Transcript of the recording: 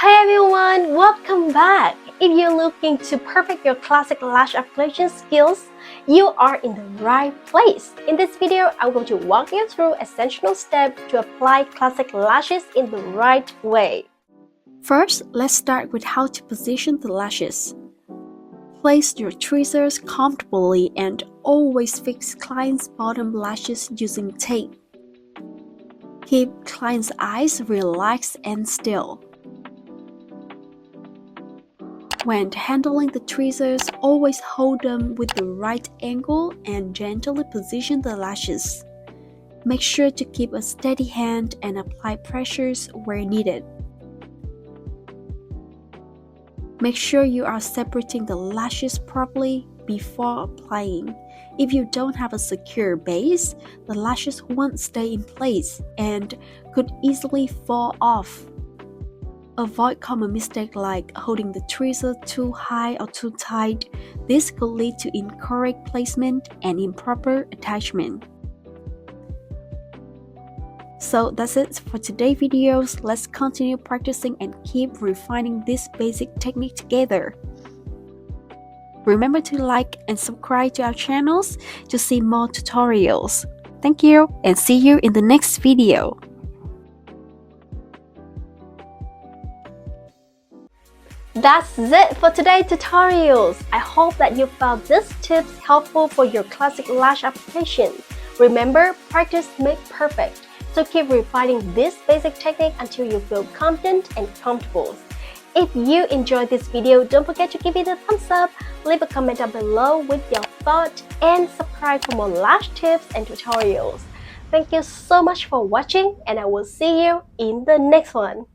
Hi everyone, welcome back! If you're looking to perfect your classic lash application skills, you are in the right place. In this video, I'm going to walk you through essential steps to apply classic lashes in the right way. First, let's start with how to position the lashes. Place your tweezers comfortably and always fix client's bottom lashes using tape. Keep client's eyes relaxed and still. When handling the tweezers, always hold them with the right angle and gently position the lashes. Make sure to keep a steady hand and apply pressures where needed. Make sure you are separating the lashes properly before applying. If you don't have a secure base, the lashes won't stay in place and could easily fall off. Avoid common mistakes like holding the tweezer too high or too tight. This could lead to incorrect placement and improper attachment. So that's it for today's videos. Let's continue practicing and keep refining this basic technique together. Remember to like and subscribe to our channels to see more tutorials. Thank you and see you in the next video. That's it for today's tutorials. I hope that you found these tips helpful for your classic lash application. Remember, practice makes perfect. So keep refining this basic technique until you feel confident and comfortable. If you enjoyed this video, don't forget to give it a thumbs up, leave a comment down below with your thoughts, and subscribe for more lash tips and tutorials. Thank you so much for watching, and I will see you in the next one.